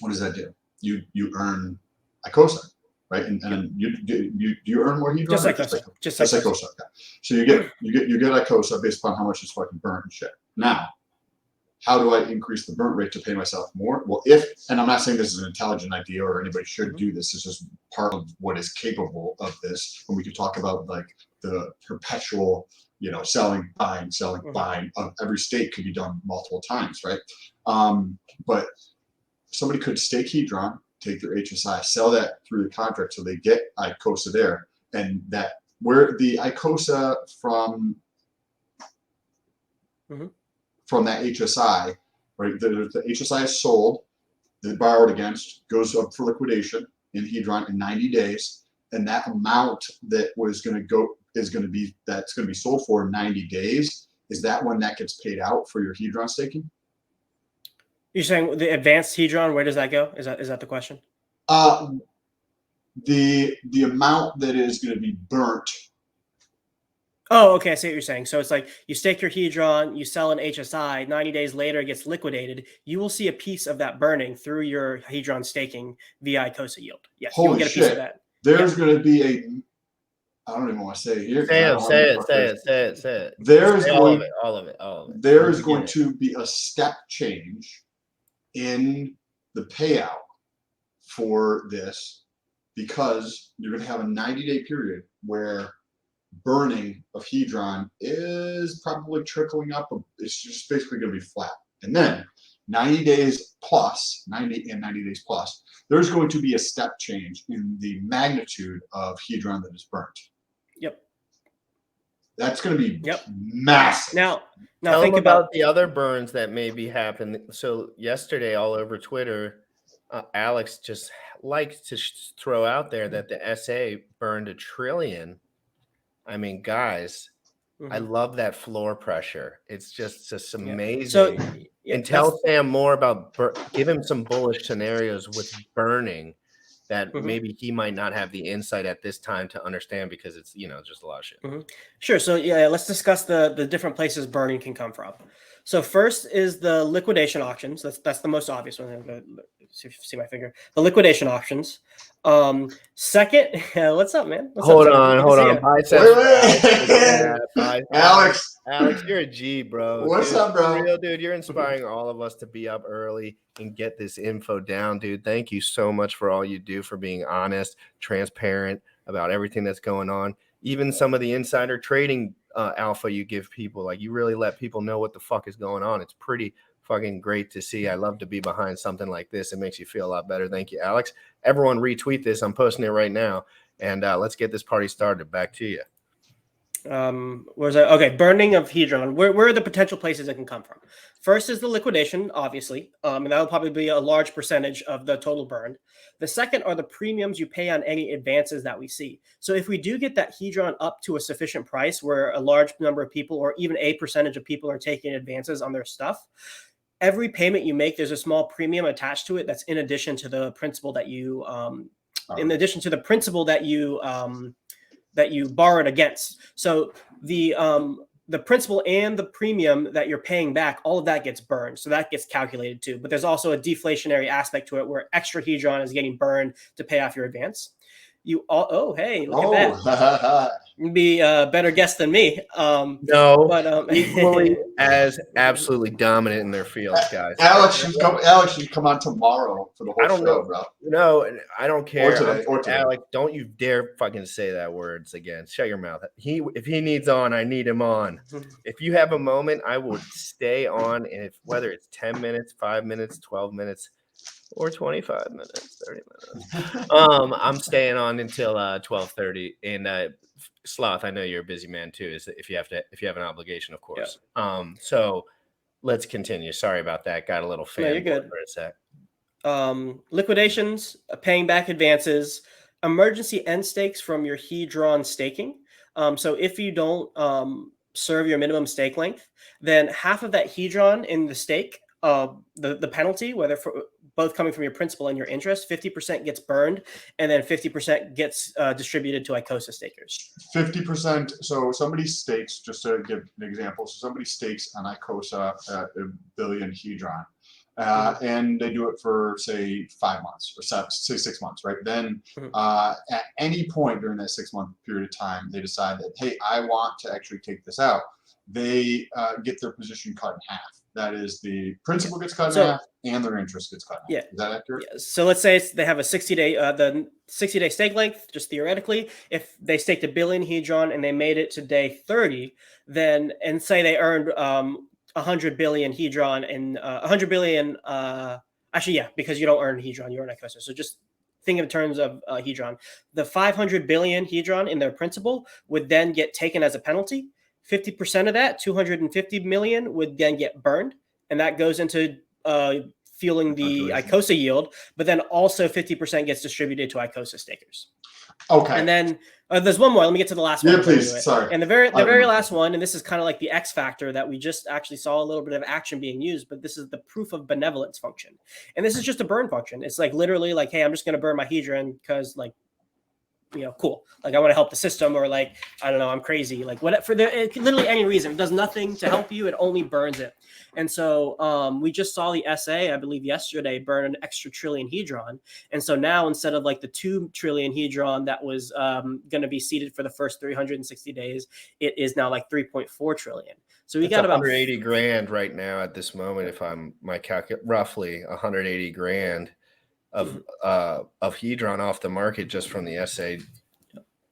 what does that do? You earn ICosa, right? And you earn more hedron? Just ICosa. Just ICosa. Okay. So you get ICosa based upon how much is fucking burnt and shit. Now, how do I increase the burnt rate to pay myself more? Well, and I'm not saying this is an intelligent idea or anybody should do this. It's just part of what is capable of this. When we could talk about like the perpetual, selling, buying of every state could be done multiple times, right? But somebody could stake hedron, take their HSI, sell that through the contract, so they get ICosa there, and that where the ICosa from that HSI, right? The HSI is sold, the borrowed against goes up for liquidation in hedron in 90 days, and that amount that was going to go that's going to be sold for in 90 days. Is that when that gets paid out for your hedron staking? You're saying the advanced hedron, where does that go? Is that the question? The amount that is going to be burnt. Oh, okay. I see what you're saying. So it's like you stake your hedron, you sell an HSI, 90 days later it gets liquidated. You will see a piece of that burning through your hedron staking via ICosa yield. Yes, you will get a piece of that. There's going to be I don't even want to say it here. Say it. There's all of it. There is going to be a step change in the payout for this, because you're going to have a 90-day period where burning of hedron is probably trickling up. It's just basically going to be flat. And then 90 days plus, there's going to be a step change in the magnitude of hedron that is burnt. Yep. That's going to be massive. Now think about the other burns that may be happening. So yesterday, all over Twitter, Alex just likes to throw out there that the SA burned $1 trillion. I mean, guys, I love that floor pressure. It's just amazing. So, and tell Sam more about, give him some bullish scenarios with burning that maybe he might not have the insight at this time to understand, because it's, just a lot of shit. Sure. So let's discuss the different places burning can come from. So first is the liquidation auctions. That's the most obvious one. See my finger. The liquidation auctions. Second, what's up, man? Hold on. Alex, you're a G, bro. What's up, bro? Real dude, you're inspiring all of us to be up early and get this info down, dude. Thank you so much for all you do, for being honest, transparent about everything that's going on. Even some of the insider trading alpha you give people, like, you really let people know what the fuck is going on. It's pretty fucking great to see. I love to be behind something like this. It makes you feel a lot better. Thank you, Alex. Everyone retweet this. I'm posting it right now. And let's get this party started. Back to you. Where's that? Okay, burning of hedron. Where are the potential places it can come from? First is the liquidation, obviously, and that will probably be a large percentage of the total burned. The second are the premiums you pay on any advances that we see. So if we do get that hedron up to a sufficient price where a large number of people, or even a percentage of people, are taking advances on their stuff, every payment you make, there's a small premium attached to it. That's in addition to the principal that you, that you borrowed against. So the principal and the premium that you're paying back, all of that gets burned. So that gets calculated too. But there's also a deflationary aspect to it where extra hedron is getting burned to pay off your advance. Hey, look at that. You'd be a better guest than me. No, but equally as absolutely dominant in their fields, guys. Alex, you come on tomorrow for the whole show, bro. No, I don't care. Or today. Alex, don't you dare fucking say that words again. Shut your mouth. If he needs on, I need him on. If you have a moment, I will stay on, and whether it's 10 minutes, 5 minutes, 12 minutes, or 25 minutes, 30 minutes. I'm staying on until 12:30. And Sloth, I know you're a busy man too. If you have an obligation, of course. Yeah. So let's continue. Sorry about that. Got a little fan. No, you're good. For a sec. Liquidations, paying back advances, emergency end stakes from your hedron staking. So if you don't serve your minimum stake length, then half of that hedron in the stake, the penalty, whether both coming from your principal and your interest, 50% gets burned, and then 50% gets distributed to ICosa stakers. 50%. So somebody stakes, just to give an example, so somebody stakes on ICosa at 1 billion hedron. and they do it for say 5 months or say 6 months, right? Then at any point during that 6-month period of time, they decide that, hey, I want to actually take this out. They get their position cut in half. That is, the principal gets cut in half and their interest gets cut in half. Is that accurate? Yeah. So let's say they have a 60-day, the 60-day stake length, just theoretically. If they staked $1 billion hedron and they made it to day 30, then, and say they earned 100 billion hedron and 100 billion, actually, yeah, because you don't earn hedron, you earn ICosa. So just think in terms of hedron. The 500 billion hedron in their principal would then get taken as a penalty. 50% of that, 250 million, would then get burned, and that goes into fueling the ICosa yield. But then also 50% gets distributed to ICosa stakers. Okay. And then there's one more. Let me get to the last one. Yeah, please. Sorry. And the very last one, and this is kind of like the X factor that we just actually saw a little bit of action being used, but this is the proof of benevolence function. And this is just a burn function. It's like literally like, hey, I'm just going to burn my hedron because like, you know, cool. Like I want to help the system, or like, I don't know, I'm crazy. Like what for literally any reason. It does nothing to help you. It only burns it. And so we just saw the SA, I believe yesterday, burn an extra trillion hedron. And so now instead of like the 2 trillion hedron that was going to be seeded for the first 360 days, it is now like 3.4 trillion. So we got about 180 grand right now at this moment. If I'm roughly 180 grand of hedron off the market just from the SA.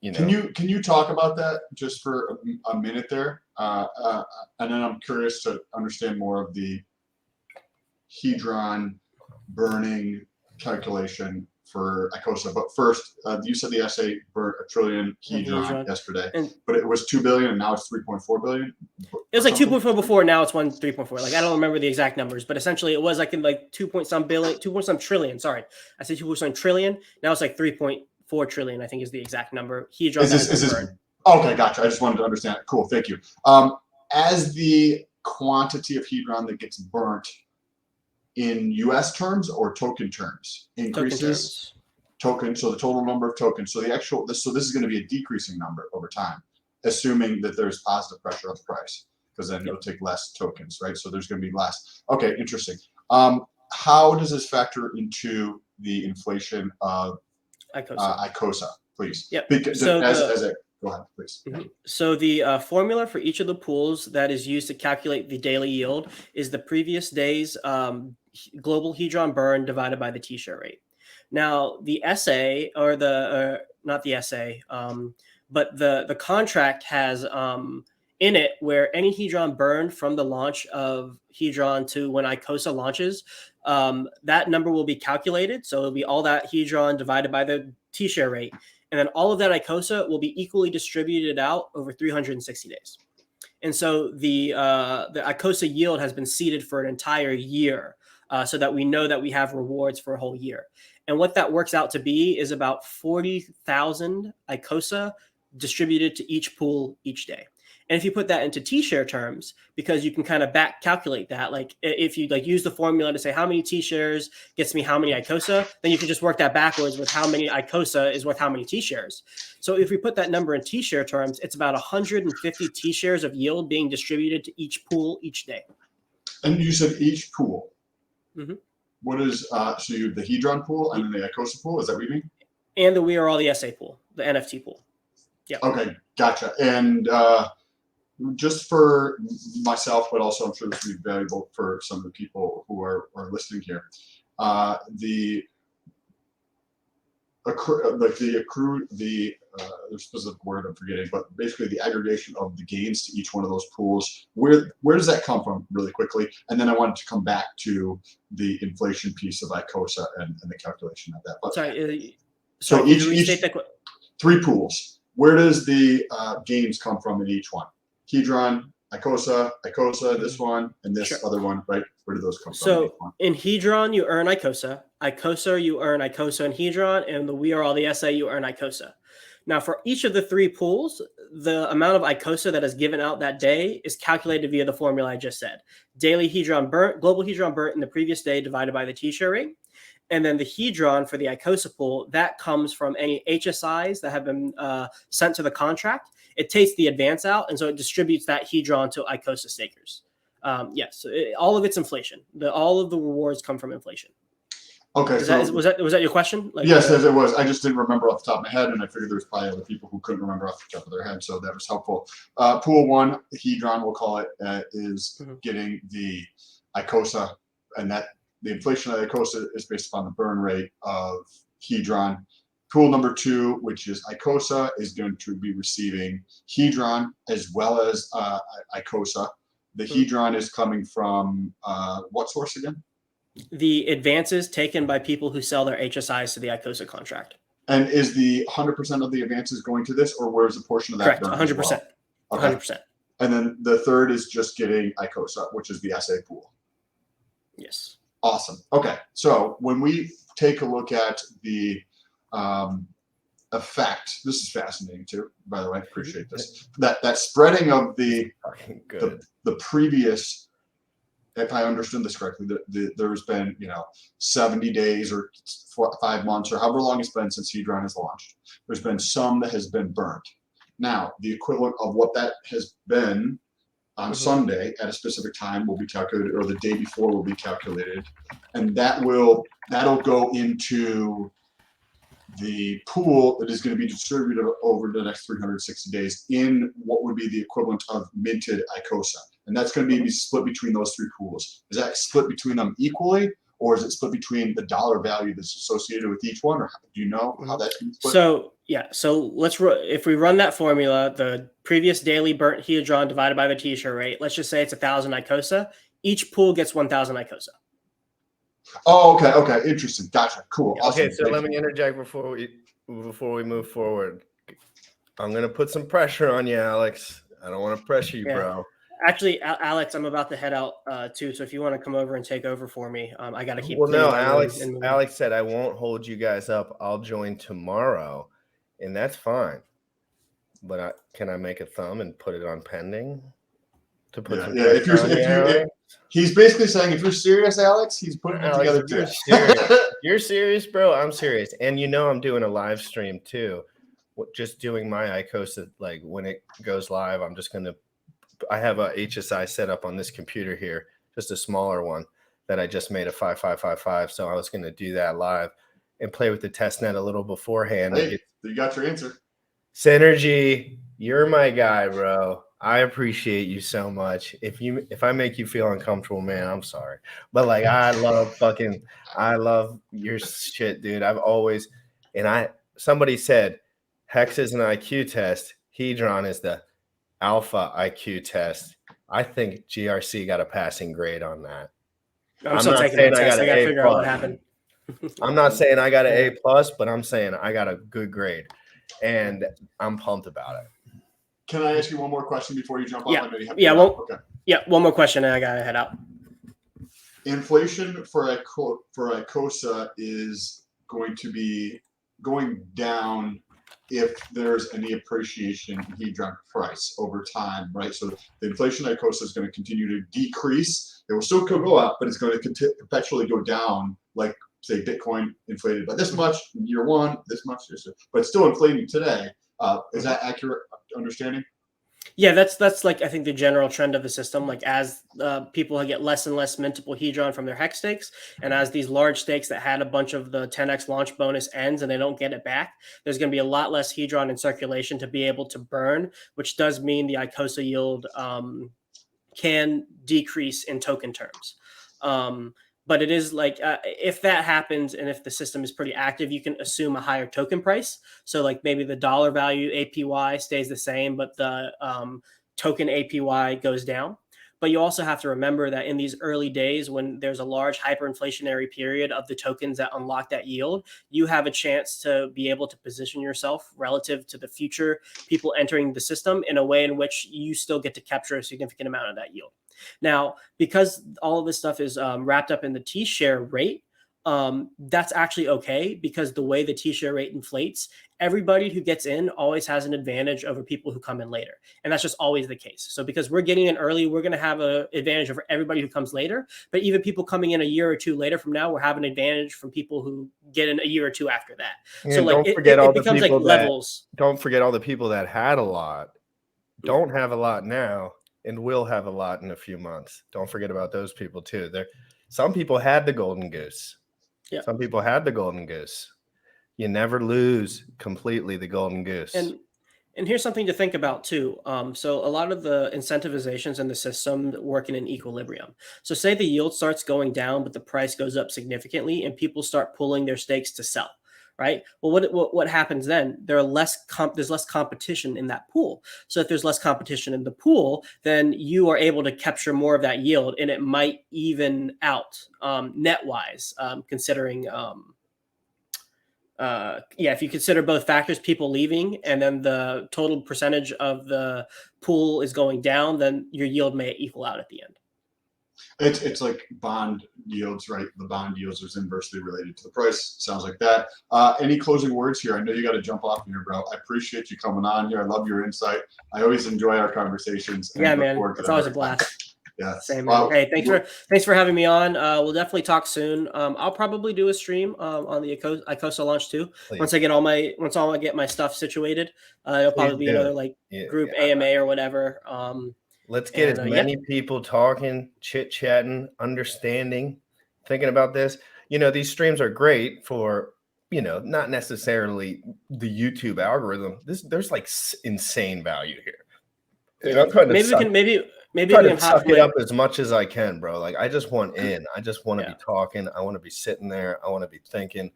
You know. Can you talk about that just for a minute there? And then I'm curious to understand more of the hedron burning calculation for ICosa. But first, you said the SA burned 1 trillion hedron yesterday, but it was 2 billion and now it's 3.4 billion. It was like 2.4 before, now it's 3.4. Like I don't remember the exact numbers, but essentially it was like in like 2 point some trillion. Sorry, I said 2 point some trillion. Now it's like 3.4 trillion. I think is the exact number. Hedron. Is this okay? Gotcha. I just wanted to understand it. Cool. Thank you. As the quantity of hedron that gets burnt in U.S. terms or token terms increases. Token. So the total number of tokens. So the actual. So this is going to be a decreasing number over time, assuming that there's positive pressure on the price, because then it'll take less tokens, right? So there's going to be less. Okay, interesting. How does this factor into the inflation of ICosa, please? Yep. Because so go ahead, please. Mm-hmm. So the formula for each of the pools that is used to calculate the daily yield is the previous day's global hedron burn divided by the T-share rate. Now the SA or not the SA, but the contract has in it where any hedron burned from the launch of hedron to when ICosa launches, that number will be calculated. So it'll be all that hedron divided by the T-share rate. And then all of that ICosa will be equally distributed out over 360 days. And so the ICosa yield has been seeded for an entire year, so that we know that we have rewards for a whole year. And what that works out to be is about 40,000 ICosa distributed to each pool each day. And if you put that into T-share terms, because you can kind of back calculate that, like if you like use the formula to say how many T-shares gets me how many ICosa, then you can just work that backwards with how many ICosa is worth how many T-shares. So if we put that number in T-share terms, it's about 150 T-shares of yield being distributed to each pool each day. And you said each pool. Mm-hmm. What is so you the hedron pool and then the ICosa pool? Is that what you mean? And the We Are All the SA pool, the NFT pool. Yeah. Okay, gotcha. And just for myself, but also I'm sure this will be valuable for some of the people who are listening here. There's a specific word I'm forgetting, but basically the aggregation of the gains to each one of those pools. Where does that come from, really quickly? And then I wanted to come back to the inflation piece of ICosa and the calculation of that. But, so each 3 pools. Where does the gains come from in each one? Hedron, ICosa, this one, and this other one, right? Where do those come from? So in hedron, you earn ICosa. ICosa, you earn ICosa and hedron, and the We Are All the SA, you earn ICosa. Now, for each of the 3 pools, the amount of ICosa that is given out that day is calculated via the formula I just said. Daily hedron burnt, global hedron burnt in the previous day divided by the T-share rate. And then the hedron for the ICosa pool, that comes from any HSIs that have been sent to the contract. It takes the advance out, and so it distributes that hedron to ICosa stakers. Yes, all of it's inflation. All of the rewards come from inflation. Okay, Was that your question? Like, yes, as it was. I just didn't remember off the top of my head, and I figured there was probably other people who couldn't remember off the top of their head, so that was helpful. Pool 1, Hedron, we'll call it, is getting the ICosa, and that the inflation of ICosa is based upon the burn rate of Hedron. Pool number 2, which is ICosa, is going to be receiving Hedron as well as ICosa. The Hedron is coming from what source again? The advances taken by people who sell their HSIs to the ICosa contract. And is the 100% of the advances going to this, or where's a portion of that? Correct, 100%. Well? Okay. 100%. And then the third is just getting ICosa, which is the SA pool. Yes. Awesome. Okay. So when we take a look at the effect, this is fascinating too, by the way, appreciate this. That spreading of the previous, if I understood this correctly, there's been 70 days or 5 months or however long it's been since Hedron has launched. There's been some that has been burnt. Now, the equivalent of what that has been on Sunday at a specific time will be calculated, or the day before will be calculated, and that'll go into the pool that is going to be distributed over the next 360 days in what would be the equivalent of minted ICosa. And that's going to be split between those 3 pools. Is that split between them equally, or is it split between the dollar value that's associated with each one, or do you know how that's going to split? So if we run that formula, the previous daily burnt Hedron divided by the t-shirt rate, let's just say it's 1,000 ICosa. Each pool gets 1,000 ICosa. Oh, okay, interesting, gotcha, cool. Awesome. Okay, so let me interject before we move forward. I'm gonna put some pressure on you, Alex. I don't want to pressure you, bro. Actually, Alex, I'm about to head out too. So if you want to come over and take over for me, I got to keep. Well, no, Alex said I won't hold you guys up. I'll join tomorrow, and that's fine. But can I make a thumb and put it on pending? To put he's basically saying if you're serious, Alex, he's putting it together too. You're serious, bro. I'm serious, and I'm doing a live stream too. Just doing my ICosa, like when it goes live, I have a HSI set up on this computer here, just a smaller one that I just made a 5555. So I was going to do that live and play with the test net a little beforehand. Hey, you got your answer. Synergy, you're my guy, bro. I appreciate you so much. If I make you feel uncomfortable, man, I'm sorry. But like, I love your shit, dude. Somebody said Hex is an IQ test. Hedron is the alpha IQ test. I think GRC got a passing grade on that. I'm still taking the test. I got to figure out what happened. I'm not saying I got an A+, but I'm saying I got a good grade, and I'm pumped about it. Can I ask you one more question before you jump on? One more question, and I got to head out. Inflation for ICosa is going to be going down if there's any appreciation in Hedron price over time, right? So the inflation ICosa is going to continue to decrease. It will still go up, but it's going to perpetually go down, like say Bitcoin inflated by this much in year 1, this much, but it's still inflating today. Is that accurate understanding? Yeah, that's like I think the general trend of the system. Like as people get less and less mintable Hedron from their hex stakes, and as these large stakes that had a bunch of the 10x launch bonus ends and they don't get it back, there's going to be a lot less Hedron in circulation to be able to burn, which does mean the ICosa yield can decrease in token terms. But it is like if that happens and if the system is pretty active, you can assume a higher token price. So like maybe the dollar value APY stays the same, but the token APY goes down. But you also have to remember that in these early days, when there's a large hyperinflationary period of the tokens that unlock that yield, you have a chance to be able to position yourself relative to the future people entering the system in a way in which you still get to capture a significant amount of that yield. Now, because all of this stuff is wrapped up in the T-share rate, that's actually okay, because the way the T-share rate inflates, everybody who gets in always has an advantage over people who come in later. And that's just always the case. So because we're getting in early, we're going to have an advantage over everybody who comes later. But even people coming in a year or two later from now, we're having an advantage from people who get in a year or two after that. And so like it becomes like levels. Don't forget all the people that had a lot, don't have a lot now, and will have a lot in a few months. Don't forget about those people too. Some people had the golden goose. Yeah. Some people had the golden goose. You never lose completely the golden goose. And here's something to think about too. So a lot of the incentivizations in the system work in an equilibrium. So say the yield starts going down, but the price goes up significantly, and people start pulling their stakes to sell. Right. Well, what happens then? There's less competition in that pool. So if there's less competition in the pool, then you are able to capture more of that yield, and it might even out net wise, considering. If you consider both factors, people leaving and then the total percentage of the pool is going down, then your yield may equal out at the end. It's like bond yields, right? The bond yields is inversely related to the price. Sounds like that. Any closing words here? I know you got to jump off here, bro. I appreciate you coming on here. I love your insight. I always enjoy our conversations. Yeah, man. It's always a blast. Yeah. Same. Hey, thanks for having me on. We'll definitely talk soon. I'll probably do a stream on the ICosa launch too. Please. Once I get my stuff situated, it'll probably be another group AMA or whatever. Let's get as many people talking, chit chatting, understanding, thinking about this. These streams are great for, not necessarily the YouTube algorithm. There's like insane value here. Yeah. I'm trying to maybe we can suck it up as much as I can, bro. Like I just want in. I just want to be talking. I want to be sitting there. I want to be thinking,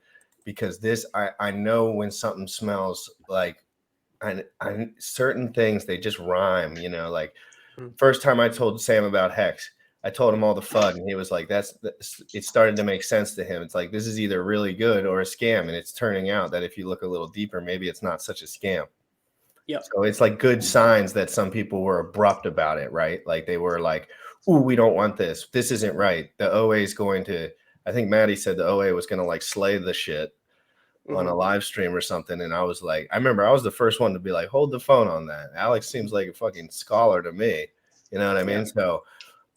because I know when something smells like, I certain things, they just rhyme. Like first time I told Sam about Hex, I told him all the FUD, and he was like, it started to make sense to him. It's like, this is either really good or a scam, and it's turning out that if you look a little deeper, maybe it's not such a scam. Yeah. So it's like good signs that some people were abrupt about it, right? Like they were like, "Ooh, we don't want this. This isn't right." The OA is going to. I think Maddie said the OA was going to like slay the shit on a live stream or something, and I was like, I remember I was the first one to be like, "Hold the phone on that." Alex seems like a fucking scholar to me. You know what I mean? So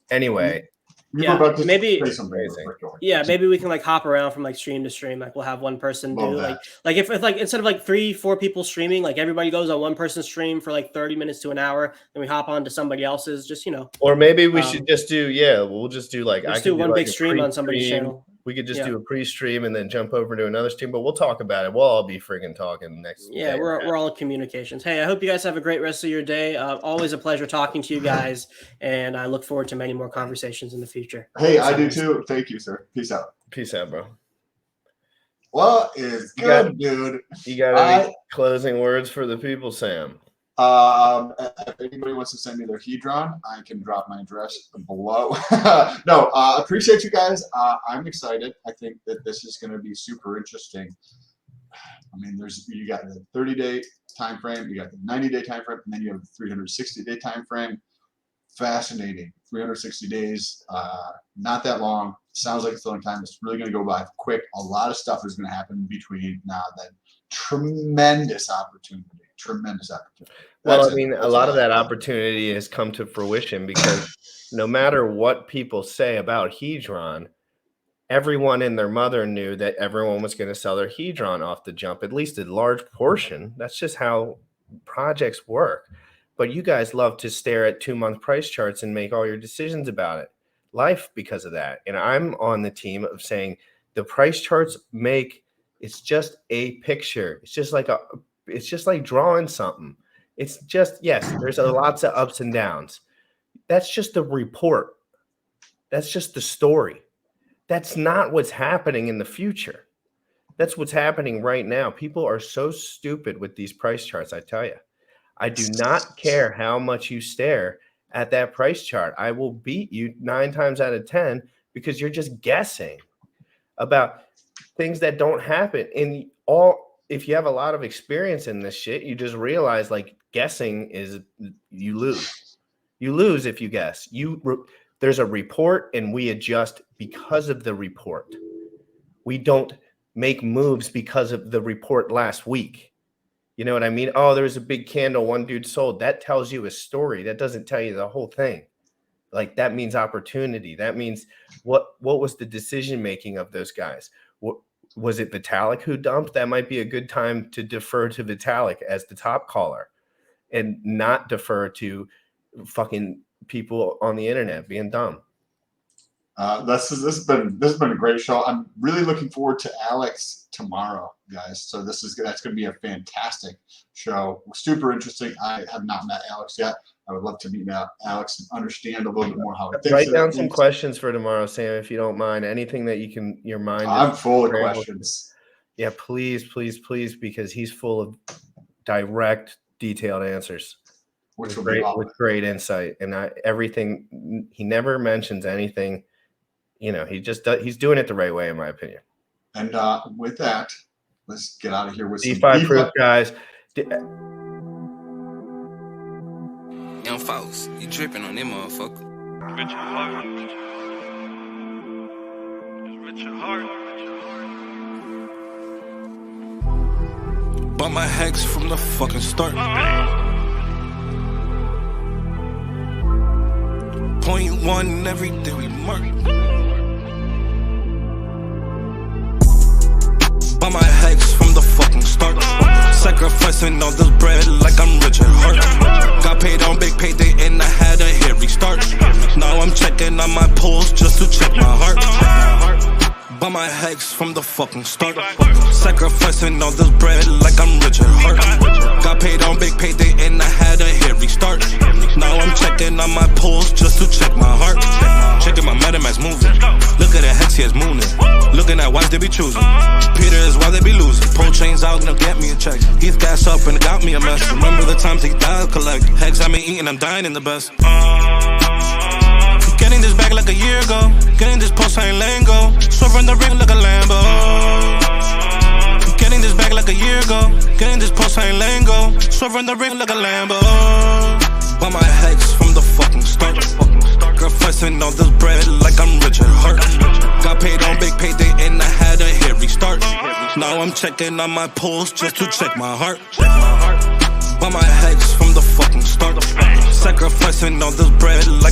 anyway. Maybe we can like hop around from like stream to stream. Like we'll have one person do like if like instead of like 3-4 people streaming, like everybody goes on one person's stream for like 30 minutes to an hour, and we hop on to somebody else's, just or maybe we should just do we'll just do like I do one big stream on somebody's channel. We could just do a pre-stream and then jump over to another stream, but we'll talk about it. We'll all be friggin' talking next. Yeah, we're all in communications. Hey, I hope you guys have a great rest of your day. Always a pleasure talking to you guys, and I look forward to many more conversations in the future. Hey, I do too. Thank you, sir. Peace out. Peace out, bro. What is good, dude? You got any closing words for the people, Sam? If anybody wants to send me their Hedron, I can drop my address below. No, appreciate you guys. I'm excited. I think that this is going to be super interesting. I mean, you got the 30-day time frame, you got the 90-day time frame, and then you have the 360-day time frame. Fascinating. 360 days, not that long. Sounds like it's a long time. It's really going to go by quick. A lot of stuff is going to happen between now and then. Tremendous opportunity. Well, I mean, a lot of that opportunity has come to fruition because no matter what people say about Hedron, everyone and their mother knew that everyone was going to sell their Hedron off the jump, at least a large portion. That's just how projects work. But you guys love to stare at 2-month price charts and make all your decisions about it. Life because of that. And I'm on the team of saying the price charts it's just a picture. It's just like drawing something. It's just, yes, there's lots of ups and downs. That's just the report. That's just the story. That's not what's happening in the future. That's what's happening right now. People are so stupid with these price charts, I tell you. I do not care how much you stare at that price chart. I will beat you 9 times out of 10 because you're just guessing about things that don't happen. If you have a lot of experience in this shit, you just realize like guessing is you lose. You lose if you guess. There's a report and we adjust because of the report. We don't make moves because of the report last week. You know what I mean? Oh, there's a big candle one dude sold. That tells you a story. That doesn't tell you the whole thing. Like that means opportunity. That means what was the decision making of those guys? Was it Vitalik who dumped? That might be a good time to defer to Vitalik as the top caller and not defer to fucking people on the internet being dumb. This has been a great show. I'm really looking forward to Alex tomorrow, guys. So that's going to be a fantastic show. Super interesting. I have not met Alex yet. I would love to meet Alex and understand a little bit more how it thinks. Write down some questions for tomorrow, Sam, if you don't mind. Anything that you can, your mind. I'm full of questions. Yeah, please, because he's full of direct, detailed answers. Which will with great insight, and everything. He never mentions anything. He's doing it the right way, in my opinion. And with that, let's get out of here with some D5 proof, guys. Young folks, you dripping on them motherfucker. Rich at heart. Rich at heart. Bought my hex from the fucking start. Point one every day we mark. Bought my hex from the fucking start. Sacrificing all this bread like I'm rich at heart. Got paid on big payday and I had a hit restart. Now I'm checking on my pulse just to check my heart. Bought my hex from the fucking start. Sacrificing all this bread like I'm rich at heart. Got paid on big payday and I had a hit restart. Now I'm checking on my pulse just to check my heart. Checking my MetaMask moving. Look at the hex, he is mooning. Looking at wives they be choosing. Peter is why they be losing. Pro chains out, now get me a check. He's gas up and it got me a mess. Remember the times he died collect. Hex I been eating, I'm dying in the best. Getting this back like a year ago. Getting this post, I ain't letting go. Swerving the ring like a Lambo. Getting this back like a year ago. Getting this post, I ain't letting go. Swerving the ring like a Lambo. Bought my hex from the fucking start. Sacrificing all this bread like I'm rich at heart. Got paid on big payday and I had a hit restart. Now I'm checking on my pulse just to check my heart. Bought my hex from the fucking start. Sacrificing all this bread like